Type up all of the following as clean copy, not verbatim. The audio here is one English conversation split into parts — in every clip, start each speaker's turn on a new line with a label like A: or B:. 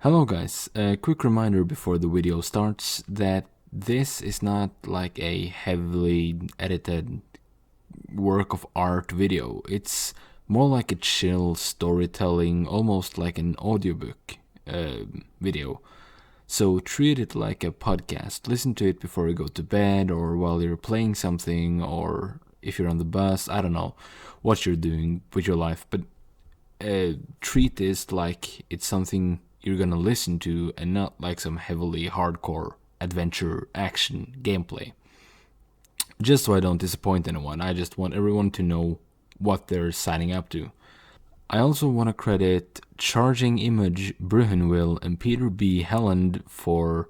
A: Hello guys, a quick reminder before the video starts that this is not like a heavily edited work of art video. It's more like a chill storytelling, almost like an audiobook video. So treat it like a podcast. Listen to it before you go to bed or while you're playing something or if you're on the bus. I don't know what you're doing with your life, but treat this like it's something you're gonna listen to and not like some heavily hardcore adventure action gameplay. Just so I don't disappoint anyone, I just want everyone to know what they're signing up to. I also want to credit Charging Image Bruhenwill and Peter B. Helland for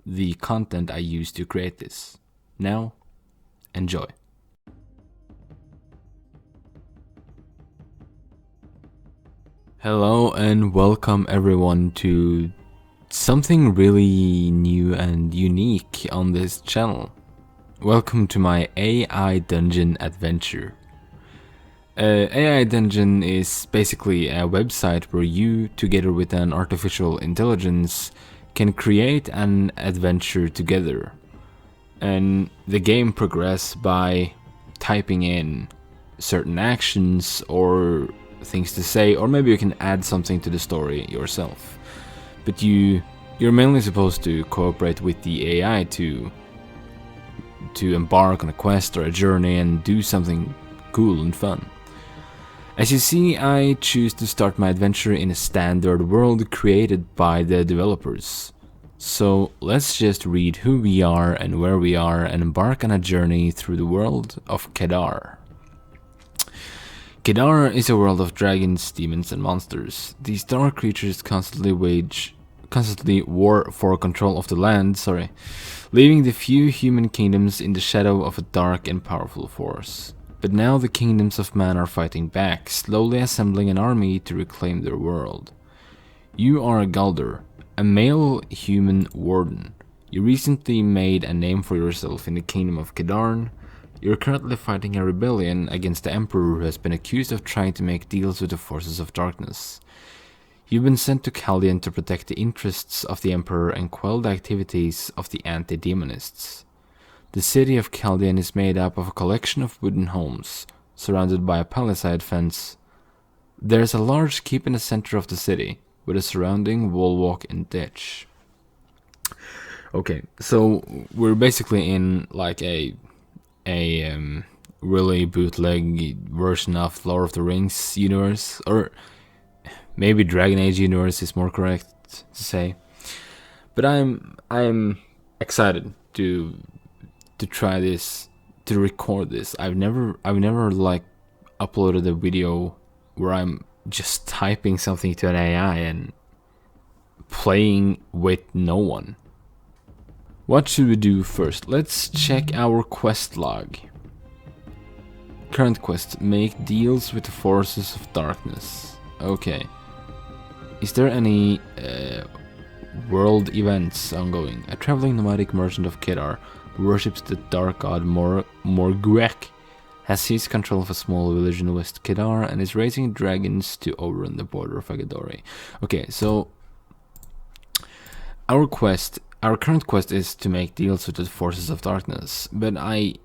A: the content I used to create this. Now, enjoy. Hello and welcome everyone to something really new and unique on this channel. Welcome to my AI Dungeon adventure. AI Dungeon is basically a website where you, together with an artificial intelligence, can create an adventure together. And the game progresses by typing in certain actions or things to say, or maybe you can add something to the story yourself. But you're mainly supposed to cooperate with the AI to embark on a quest or a journey and do something cool and fun. As you see, I choose to start my adventure in a standard world created by the developers. So let's just read who we are and where we are and embark on a journey through the world of Kedar. Kedar is a world of dragons, demons, and monsters. These dark creatures constantly war for control of the land, leaving the few human kingdoms in the shadow of a dark and powerful force. But now the kingdoms of man are fighting back, slowly assembling an army to reclaim their world. You are a Galder, a male human warden. You recently made a name for yourself in the kingdom of Kedar. You're currently fighting a rebellion against the Emperor who has been accused of trying to make deals with the forces of darkness. You've been sent to Chaldean to protect the interests of the Emperor and quell the activities of the anti-demonists. The city of Chaldean is made up of a collection of wooden homes, surrounded by a palisade fence. There's a large keep in the center of the city, with a surrounding wall walk and ditch. Okay, so we're basically in like a really bootleg version of Lord of the Rings universe, or maybe Dragon Age universe is more correct to say. But I'm excited to try this, to record this. I've never like uploaded a video where I'm just typing something to an AI and playing with no one. What should we do first? Let's check our quest log. Current quest, make deals with the forces of darkness. Okay. Is there any world events ongoing? A traveling nomadic merchant of Kedar who worships the dark god Morguek has seized control of a small village in West Kedar and is raising dragons to overrun the border of Agadori. Okay, so our current quest is to make deals with the forces of darkness, but I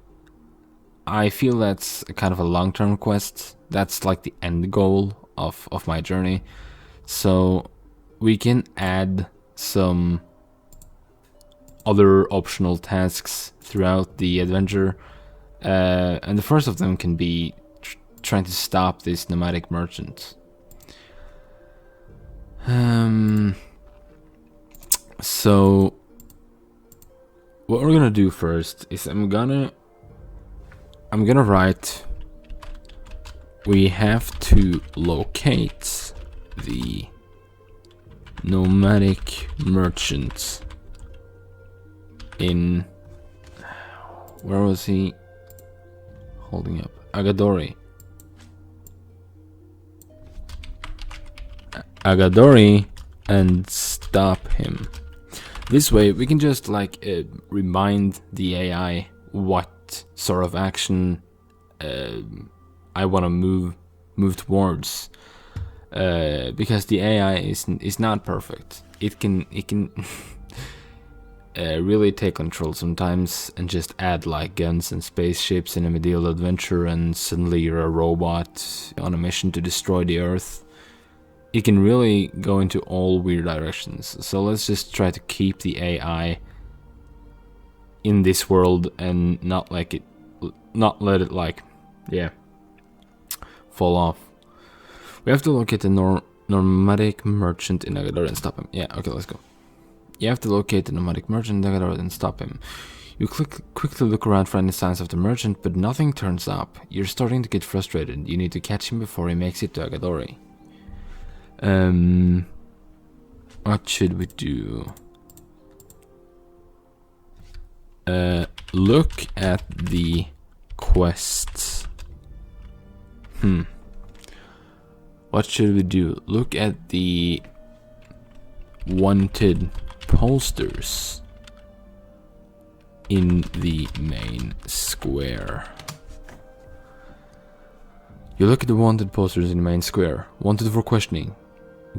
A: feel that's a kind of a long-term quest. That's like the end goal of my journey. So we can add some other optional tasks throughout the adventure. And the first of them can be trying to stop this nomadic merchant. So what we're gonna do first is I'm gonna write, we have to locate the nomadic merchant in, where was he holding up? Agadori, and stop him. This way we can just like remind the AI what sort of action I want to move towards, because the AI is not perfect. it can really take control sometimes and just add like guns and spaceships in a medieval adventure, and suddenly you're a robot on a mission to destroy the Earth. It can really go into all weird directions. So let's just try to keep the AI in this world and not let it like, yeah, fall off. We have to locate the nomadic merchant in Agador and stop him. Yeah, okay, let's go. You have to locate the nomadic merchant in Agador and stop him. You quickly look around for any signs of the merchant, but nothing turns up. You're starting to get frustrated. You need to catch him before he makes it to Agadori. What should we do? Look at the quests. What should we do? Look at the wanted posters in the main square. You look at the wanted posters in the main square. Wanted for questioning.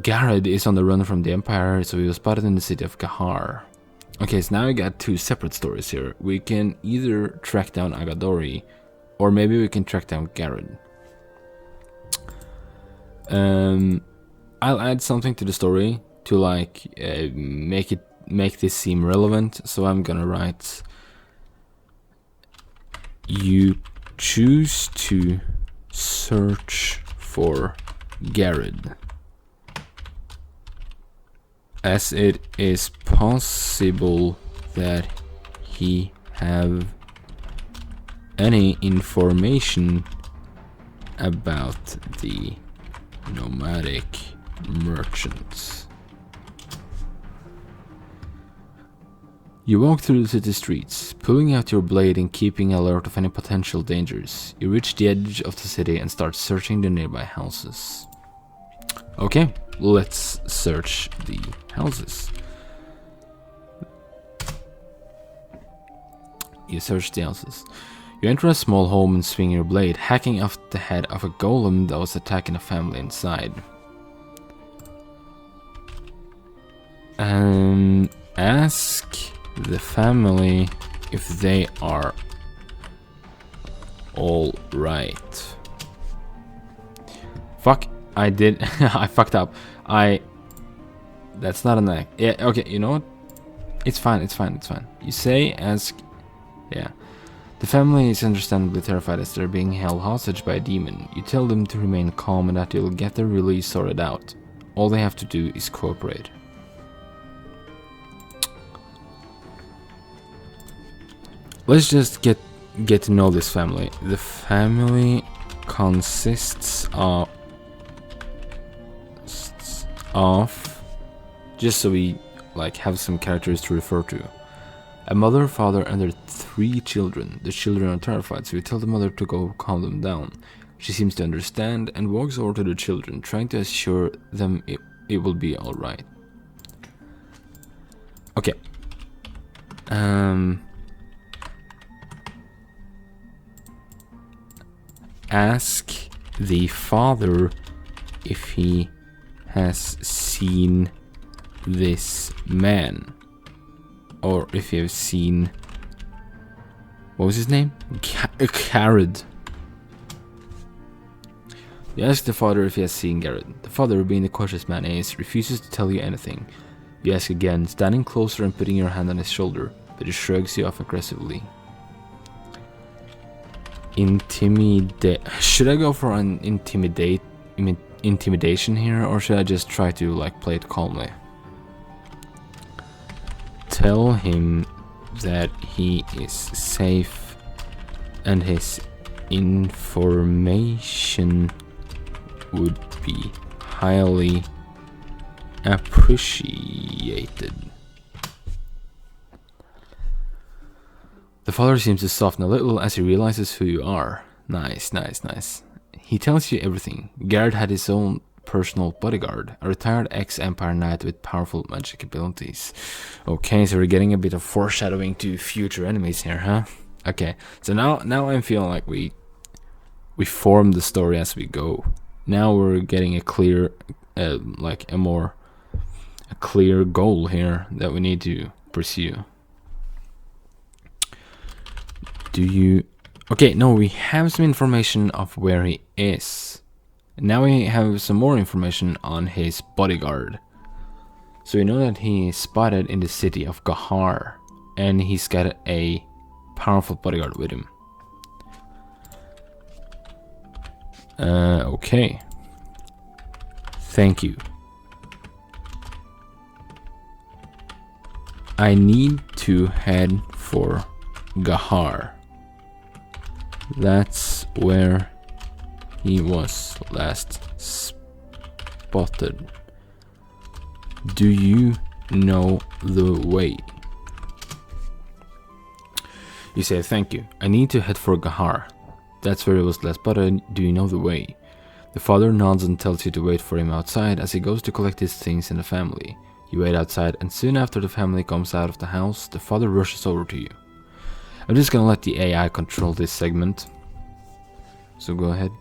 A: Garrett is on the run from the Empire, so he was spotted in the city of Kahar. Okay, so now we got two separate stories here. We can either track down Agadori, or maybe we can track down Garrett. I'll add something to the story to like make this seem relevant. So I'm gonna write: you choose to search for Garrett, as it is possible that he have any information about the nomadic merchants. You walk through the city streets, pulling out your blade and keeping alert of any potential dangers. You reach the edge of the city and start searching the nearby houses. Okay, let's search the houses. You search the houses. You enter a small home and swing your blade, hacking off the head of a golem that was attacking a family inside. Ask the family if they are all right. Fuck, I did. I fucked up. That's not an act. Yeah, okay, you know what? It's fine. You say, ask. Yeah. The family is understandably terrified as they're being held hostage by a demon. You tell them to remain calm and that you'll get their release sorted out. All they have to do is cooperate. Let's just get to know this family. The family consists of just so we like have some characters to refer to. A mother, father, and their 3 children. The children are terrified, so we tell the mother to go calm them down. She seems to understand and walks over to the children, trying to assure them it will be alright. Okay. Ask the father if he has seen this man, or if you have seen, what was his name? Garrett. You ask the father if he has seen Garrett. The father, being the cautious man is, refuses to tell you anything. You ask again, standing closer and putting your hand on his shoulder, but he shrugs you off aggressively. Should I go for an intimidation here, or should I just try to like play it calmly? Tell him that he is safe and his information would be highly appreciated. The father seems to soften a little as he realizes who you are. Nice. He tells you everything. Garrett had his own personal bodyguard, a retired ex-Empire Knight with powerful magic abilities. Okay, so we're getting a bit of foreshadowing to future enemies here, huh? Okay, so now I'm feeling like we form the story as we go. Now we're getting a clear, a clear goal here that we need to pursue. Do you... Okay, no, we have some information of where he is. Now we have some more information on his bodyguard. So we know that he is spotted in the city of Gahar, and he's got a powerful bodyguard with him. Okay. Thank you. I need to head for Gahar. That's where he was last spotted. Do you know the way? You say, thank you. I need to head for Gahar. That's where he was last spotted. Do you know the way? The father nods and tells you to wait for him outside as he goes to collect his things in the family. You wait outside, and soon after the family comes out of the house, the father rushes over to you. I'm just gonna let the AI control this segment. So go ahead.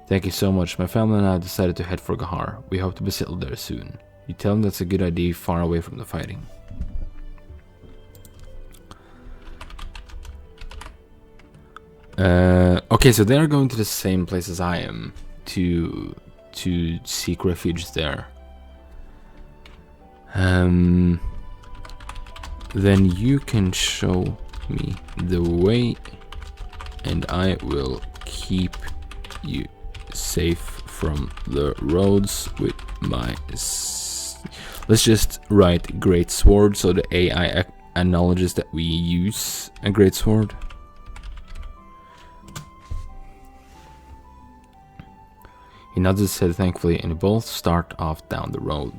A: Thank you so much. My family and I have decided to head for Gahar. We hope to be settled there soon. You tell him that's a good idea, far away from the fighting. Okay, so they're going to the same place as I am to seek refuge there. Then you can show me the way, and I will keep you safe from the roads with my... Let's just write great sword so the AI acknowledges that we use a great sword. He nods his head thankfully, and we both start off down the road.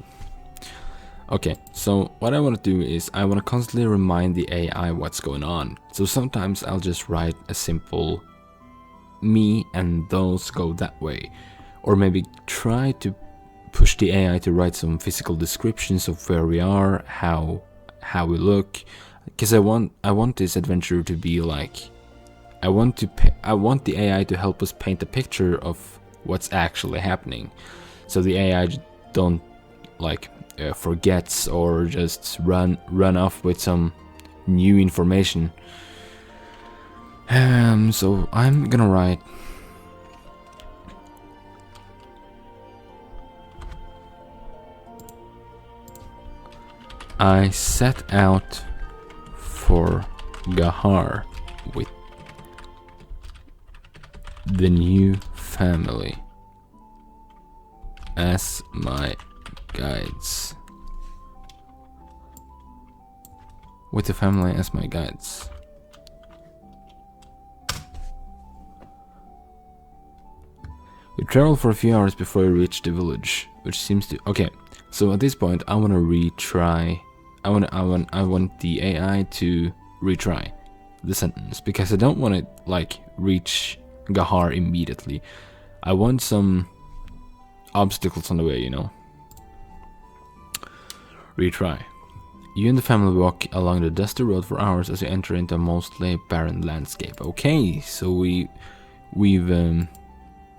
A: Okay, so what I want to do is I want to constantly remind the AI what's going on. So sometimes I'll just write a simple me and those go that way. Or maybe try to push the AI to write some physical descriptions of where we are, how we look. Because I want this adventure to be like... I want the AI to help us paint a picture of what's actually happening. So the AI don't like... forgets or just run off with some new information. So I'm gonna write I set out for Gahar with the new family as my guides. With the family as my guides. We travel for a few hours before we reach the village, which seems to... Okay, so at this point I want to retry... I want the AI to retry the sentence, because I don't want to like reach Gahar immediately. I want some obstacles on the way, you know. Retry. You and the family walk along the dusty road for hours as you enter into a mostly barren landscape. Okay, so we've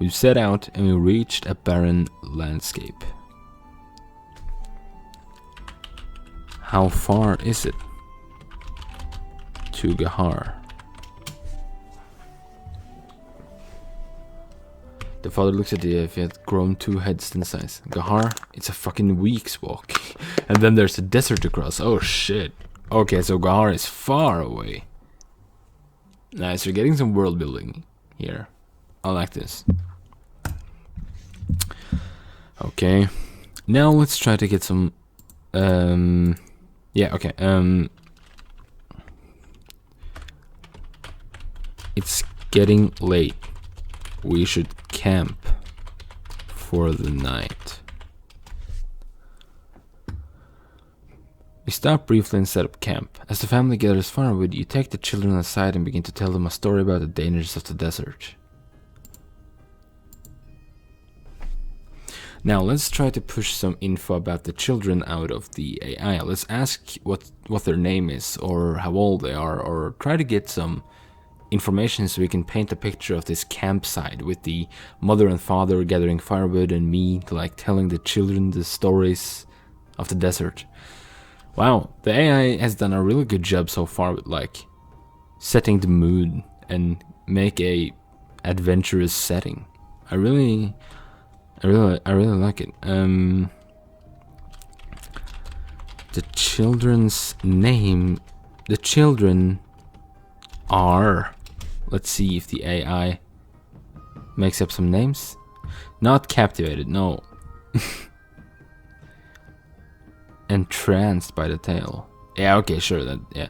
A: set out and we reached a barren landscape. How far is it to Gahar? The father looks at you if he had grown 2 heads in size. Gahar, it's a fucking week's walk. And then there's a desert to cross. Oh shit. Okay, so Gahar is far away. Nice, you're getting some world building here. I like this. Okay. Now let's try to get some... Yeah, okay. It's getting late. We should camp for the night. We stop briefly and set up camp. As the family gathers firewood, you take the children aside and begin to tell them a story about the dangers of the desert. Now let's try to push some info about the children out of the AI. Let's ask what their name is, or how old they are, or try to get some information so we can paint a picture of this campsite with the mother and father gathering firewood and me like telling the children the stories of the desert. Wow, the AI has done a really good job so far with like setting the mood and make a adventurous setting. I really like it. The children's name. The children are. Let's see if the AI makes up some names. Not captivated, no. Entranced by the tale. Yeah, okay, sure. Yeah.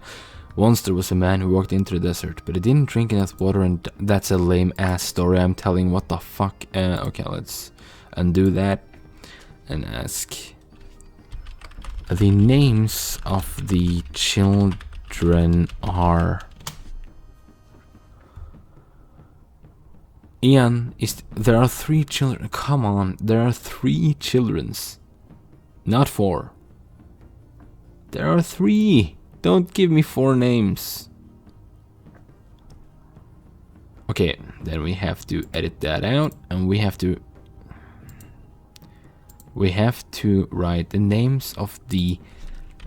A: Once there was a man who walked into the desert, but he didn't drink enough water, and that's a lame ass story I'm telling. What the fuck? Okay, let's undo that and ask. The names of the children are. Ian, there are 3 children. Come on, there are 3 children's, not 4. There are 3. Don't give me 4 names. Okay, then we have to edit that out, and we have to write the names of the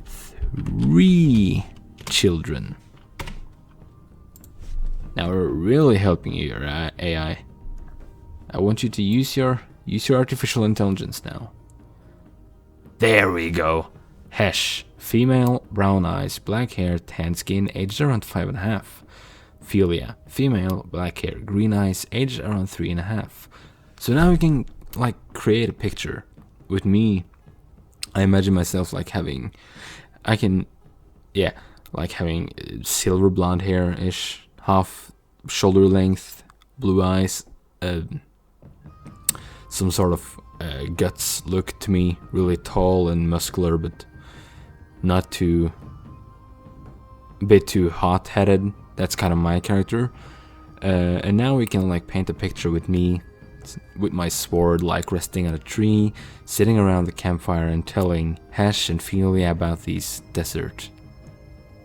A: 3 children. Now we're really helping your AI. I want you to use your artificial intelligence now. There we go. Hesh, female, brown eyes, black hair, tan skin, aged around 5.5. Philia, female, black hair, green eyes, aged around 3.5. So now we can like create a picture with me. I imagine myself like having, like having silver blonde hair-ish, half shoulder length, blue eyes, some sort of guts look to me, really tall and muscular, but not too, a bit too hot-headed. That's kind of my character. And now we can like paint a picture with me, with my sword like resting on a tree, sitting around the campfire and telling Hesh and Philia about these desert,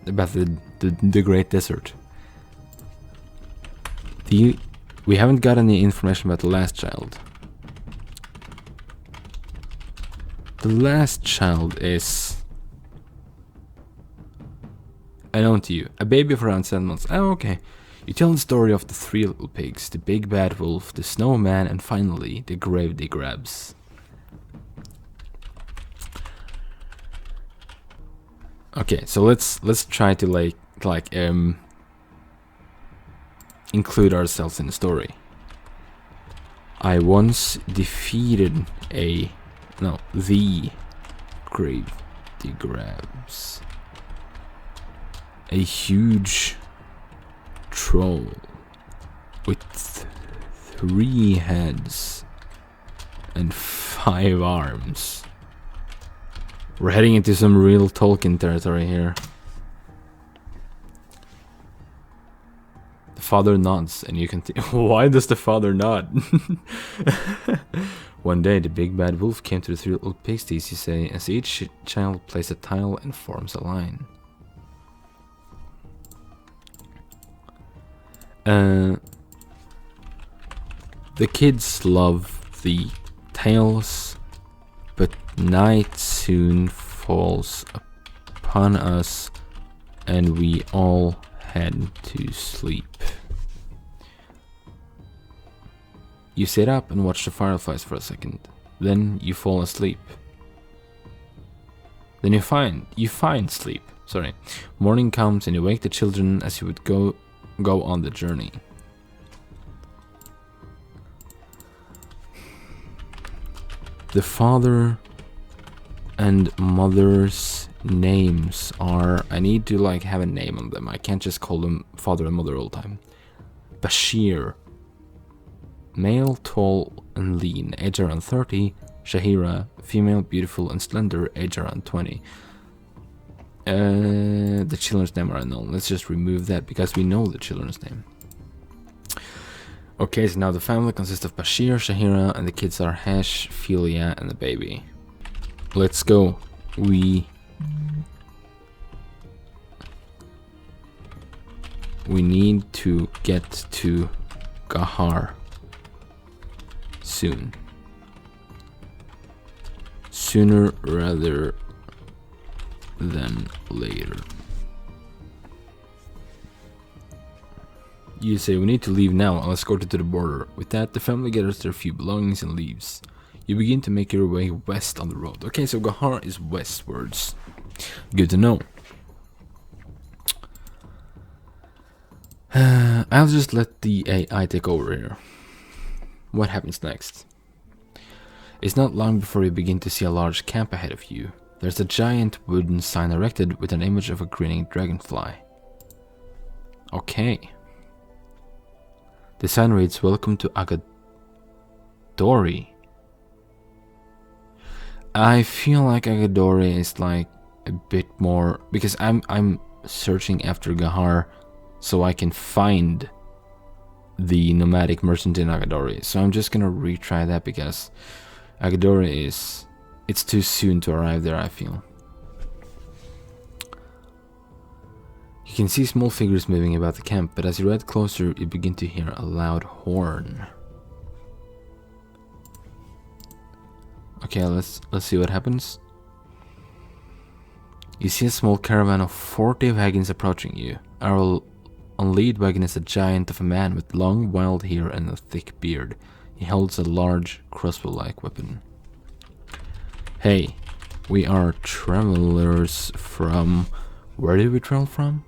A: about the great desert. We haven't got any information about the last child. The last child is unknown to you. A baby of around 7 months. Oh, okay. You tell the story of the 3 little pigs, the big bad wolf, the snowman, and finally the grave diggers. Okay, so let's try to include ourselves in the story. I once defeated the grave diggers, a huge troll with 3 heads and 5 arms. We're heading into some real Tolkien territory here. The father nods, and you can why does the father nod? One day, the big bad wolf came to the 3 little pixies, you say, as each child plays a tile and forms a line. The kids love the tales, but night soon falls upon us, and we all head to sleep. You sit up and watch the fireflies for a second. Then you fall asleep. Then you find sleep. Sorry. Morning comes and you wake the children as you would go on the journey. The father and mother's names are... I need to like have a name on them. I can't just call them father and mother all the time. Bashir, male, tall and lean, age around 30. Shahira, female, beautiful and slender, age around 20. The children's name are unknown. Let's just remove that because we know the children's name. Okay, so now the family consists of Bashir, Shahira, and the kids are Hesh, Philia, and the baby. Let's go. We need to get to Gahar soon. sooner rather than later. You say, we need to leave now, I'll escort you to the border. With that, the family gathers their few belongings and leaves. You begin to make your way west on the road. Okay, so Gahar is westwards. Good to know. I'll just let the AI take over here. What happens next? It's not long before you begin to see a large camp ahead of you. There's a giant wooden sign erected with an image of a grinning dragonfly. Okay. The sign reads, "Welcome to Agadori." I feel like Agadori is like a bit more, because I'm searching after Gahar so I can find the nomadic merchant in Agadori. So I'm just gonna retry that because Agadori it's too soon to arrive there, I feel. You can see small figures moving about the camp, but as you ride closer, you begin to hear a loud horn. Okay, let's see what happens. You see a small caravan of 40 wagons approaching you. Our lead wagon is a giant of a man with long wild hair and a thick beard. He holds a large crossbow-like weapon. Hey, we are travelers from... Where did we travel from?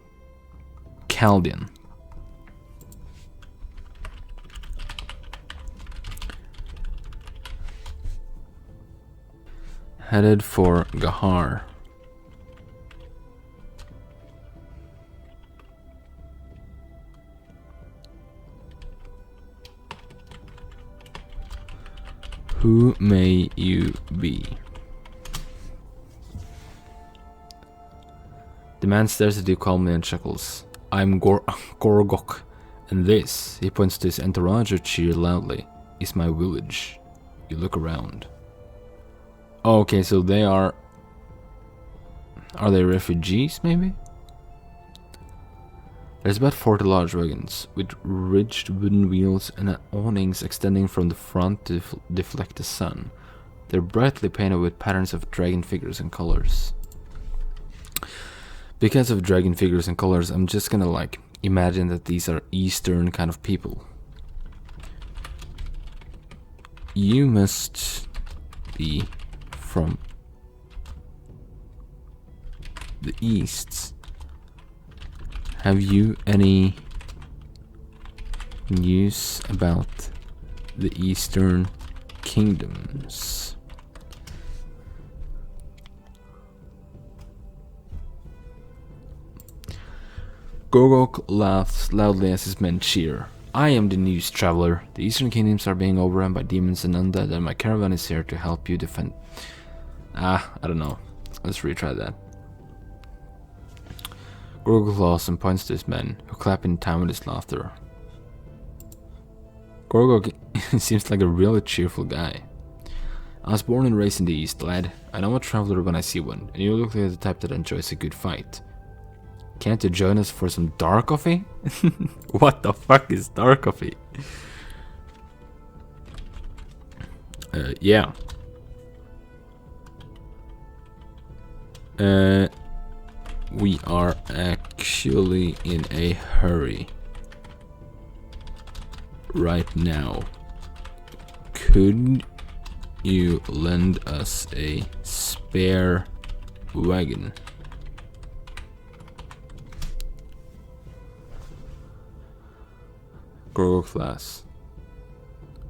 A: Chaldean. Headed for Gahar. Who may you be? The man stares at you calmly and chuckles. I'm Gorgok, and this, he points to his entourage or cheer loudly, is my village. You look around. Oh, okay, so they are they refugees, maybe? There's about 40 large wagons, with ridged wooden wheels and awnings extending from the front to deflect the sun. They're brightly painted with patterns of dragon figures and colors. Because of dragon figures and colors, I'm just gonna like imagine that these are Eastern kind of people. You must be from the East. Have you any news about the Eastern kingdoms? Gorgok laughs loudly as his men cheer. I am the news traveler. The Eastern kingdoms are being overrun by demons and undead, and my caravan is here to help you defend. I don't know. Let's retry that. Gorgok laughs and points to his men, who clap in time with his laughter. Gorgok seems like a really cheerful guy. I was born and raised in the East, lad. I know a traveler when I see one, and you look like the type that enjoys a good fight. Can't you join us for some dark coffee? What the fuck is dark coffee? Yeah. We are actually in a hurry right now. Could you lend us a spare wagon? Gorgok class.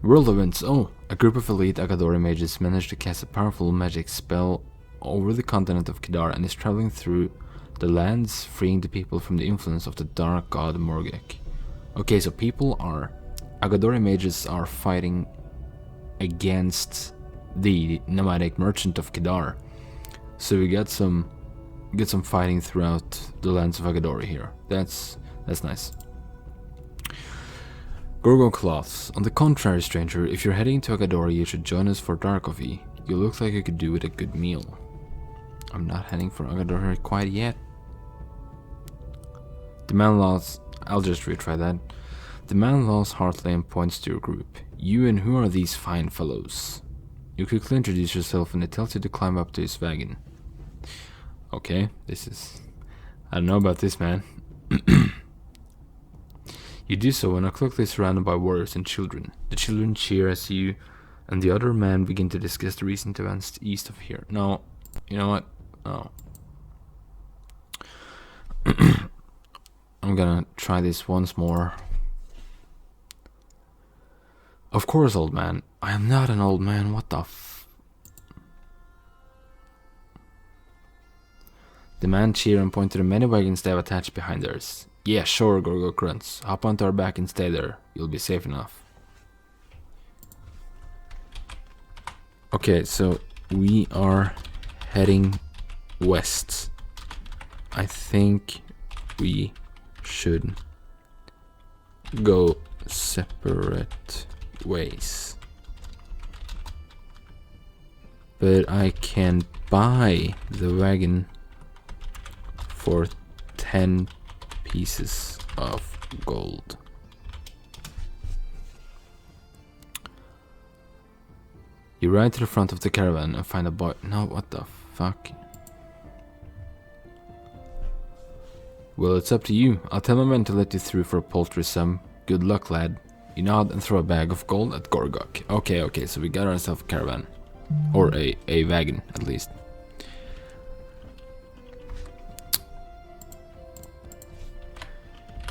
A: World events. Oh, a group of elite Agadori mages managed to cast a powerful magic spell over the continent of Kedar and is traveling through the lands, freeing the people from the influence of the dark god Morgek. Okay, so Agadori mages are fighting against the nomadic merchant of Kedar. So we get some fighting throughout the lands of Agadori here. That's nice. Gorgon cloths. On the contrary, stranger, if you're heading to Agadori, you should join us for dark coffee. You look like you could do with a good meal. I'm not heading for Agadori quite yet. The man laughs. I'll just retry that. The man laughs heartily and points to your group. You and who are these fine fellows? You quickly introduce yourself and it tells you to climb up to his wagon. Okay, this is... I don't know about this, man. You do so and are quickly surrounded by warriors and children. The children cheer as you and the other men begin to discuss the recent events east of here. No, you know what? Oh. I'm gonna try this once more. Of course, old man. I am not an old man. What the f... The man cheer and point to the many wagons they have attached behind theirs. Yeah, sure, Gorgo grunts. Hop onto our back and stay there. You'll be safe enough. Okay, so we are heading west. I think we should go separate ways. But I can buy the wagon for 10 pieces of gold. You ride to the front of the caravan and find a boy. No, what the fuck? Well, it's up to you. I'll tell my men to let you through for a paltry sum. Good luck, lad. You nod and throw a bag of gold at Gorgok. Okay, so we got ourselves a caravan. Or a wagon, at least.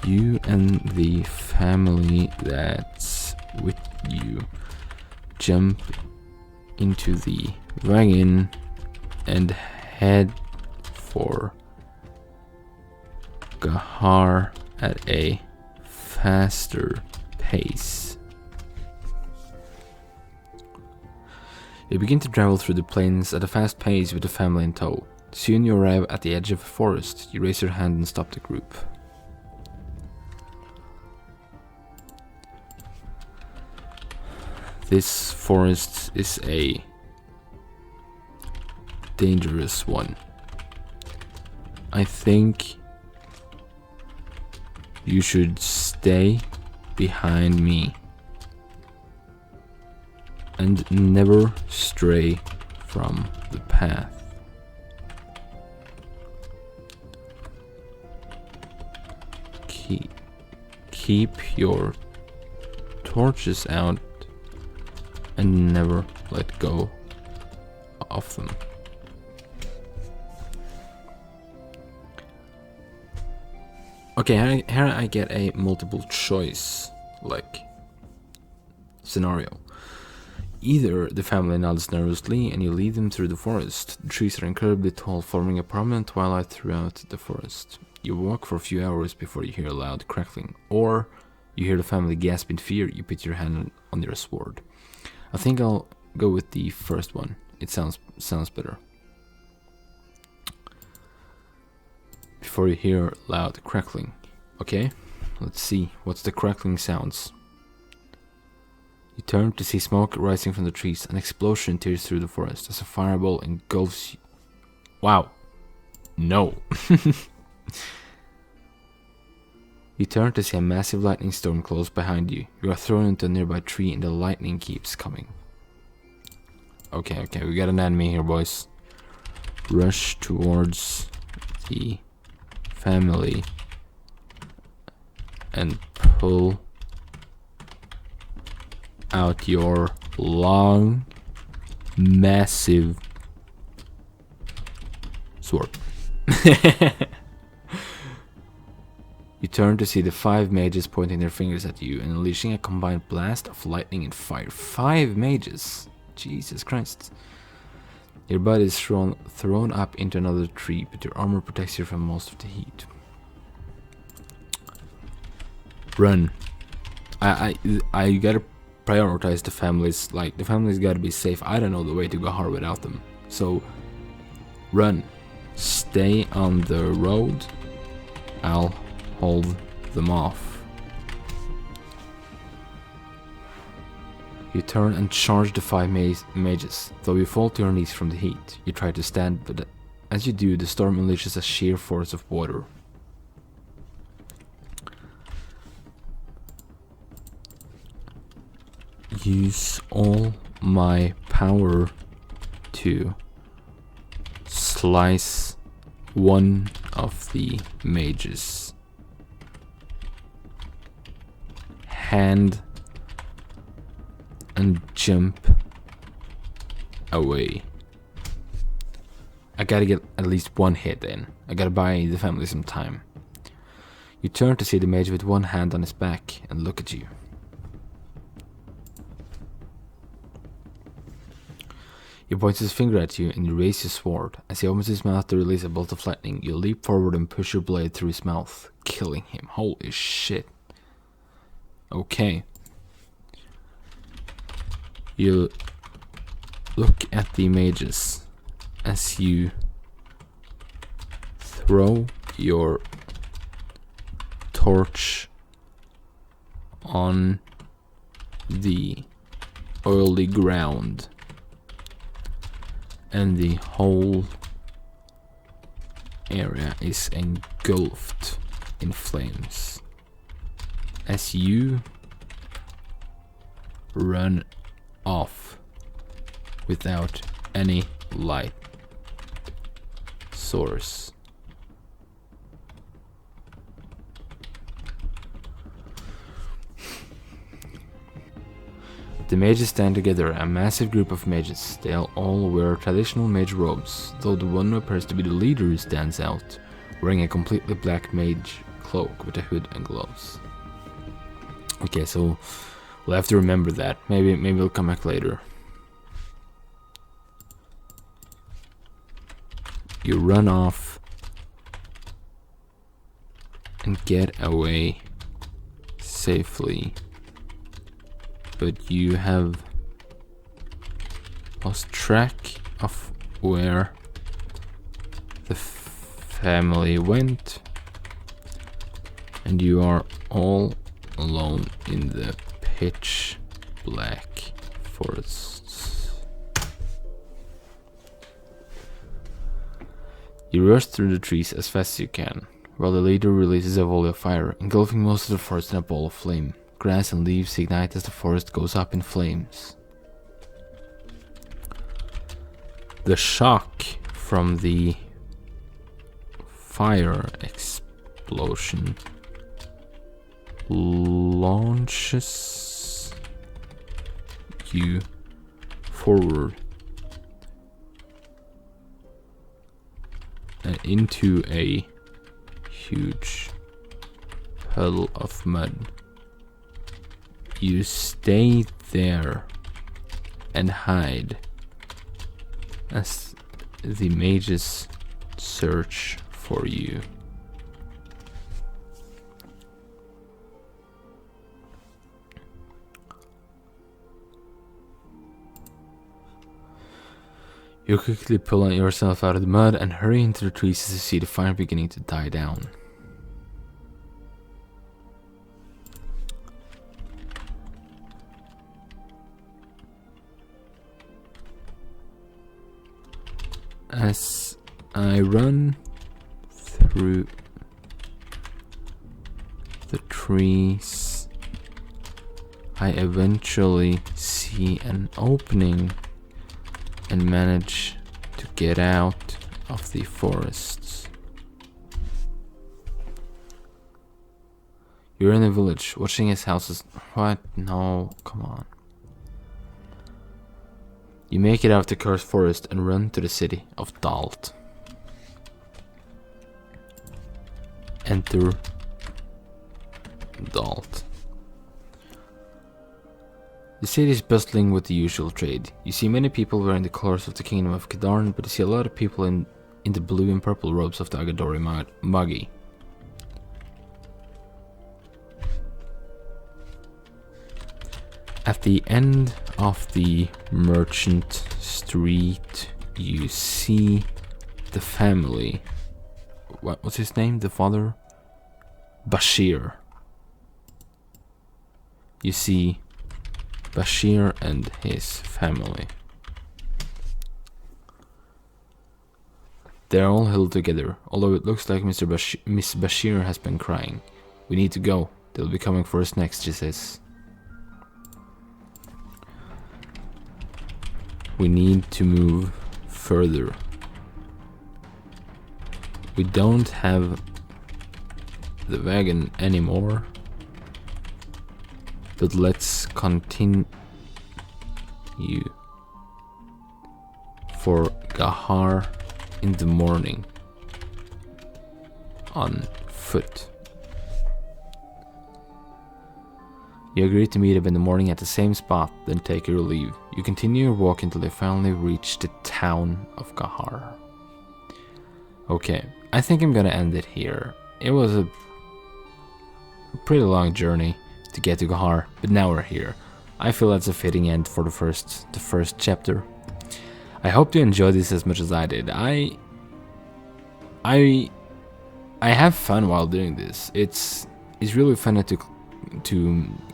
A: You and the family that's with you jump into the wagon and head for Gahar at a faster pace. You begin to travel through the plains at a fast pace with the family in tow. Soon you arrive at the edge of a forest. You raise your hand and stop the group. This forest is a dangerous one. I think you should stay behind me and never stray from the path. Keep your torches out and never let go of them. Okay, here I get a multiple choice scenario. Either the family nods nervously and you lead them through the forest. The trees are incredibly tall, forming a prominent twilight throughout the forest. You walk for a few hours before you hear a loud crackling, or you hear the family gasp in fear. You put your hand on your sword. I think I'll go with the first one. It sounds better. Before you hear loud crackling. Okay, let's see. What's the crackling sounds? You turn to see smoke rising from the trees. An explosion tears through the forest as a fireball engulfs you. Wow. No. You turn to see a massive lightning storm close behind you. You are thrown into a nearby tree and the lightning keeps coming. Okay, we got an enemy here, boys. Rush towards the family and pull out your long, massive sword. You turn to see the 5 mages pointing their fingers at you and unleashing a combined blast of lightning and fire. 5 mages! Jesus Christ. Your body is thrown up into another tree, but your armor protects you from most of the heat. Run. I gotta prioritize the families. The families gotta be safe. I don't know the way to Gahar without them. So, run. Stay on the road. I'll hold them off. You turn and charge the 5 mages. Though you fall to your knees from the heat, you try to stand, but as you do, the storm unleashes a sheer force of water. Use all my power to slice one of the mage's hand and jump away. I gotta get at least one hit in. I gotta buy the family some time. You turn to see the mage with one hand on his back and look at you. He points his finger at you and you raise your sword. As he opens his mouth to release a bolt of lightning, you leap forward and push your blade through his mouth, killing him. Holy shit. Okay. You look at the mages as you throw your torch on the oily ground, and the whole area is engulfed in flames as you run off without any light source. The mages stand together, a massive group of mages. They all wear traditional mage robes, though the one who appears to be the leader stands out, wearing a completely black mage cloak with a hood and gloves. Okay, so we'll have to remember that. Maybe we'll come back later. You run off and get away safely, but you have lost track of where the family went, and you are all alone in the pitch black forests. You rush through the trees as fast as you can, while the leader releases a volley of fire, engulfing most of the forest in a ball of flame. Grass and leaves ignite as the forest goes up in flames. The shock from the fire explosion launches you forward and into a huge puddle of mud. You stay there and hide as the mages search for you. You quickly pull yourself out of the mud and hurry into the trees as you see the fire beginning to die down. As I run through the trees, I eventually see an opening and manage to get out of the forests. You're in a village, watching his houses. What? No, come on. You make it out of the cursed forest and run to the city of Dalt. Enter Dalt. The city is bustling with the usual trade. You see many people wearing the colors of the kingdom of Kedar, but you see a lot of people in the blue and purple robes of the Agadori Magi. At the end of the merchant street, you see the family. What's his name? The father? Bashir. You see Bashir and his family. They're all held together, although it looks like Miss Bashir has been crying. We need to go. They'll be coming for us next, she says. we need to move further. We don't have the wagon anymore, but let's continue for Gahar in the morning on foot. You agree to meet up in the morning at the same spot, then take your leave. You continue your walk until you finally reach the town of Gahar. Okay, I think I'm gonna end it here. It was a pretty long journey to get to Gahar, but now we're here. I feel that's a fitting end for the first chapter. I hope you enjoyed this as much as I did. I have fun while doing this. It's really fun to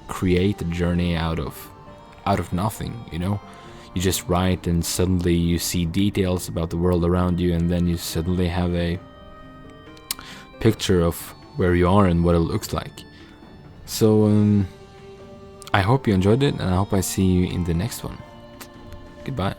A: create a journey out of nothing, you know? You just write and suddenly you see details about the world around you, and then you suddenly have a picture of where you are and what it looks like. So I hope you enjoyed it, and I hope I see you in the next one. Goodbye.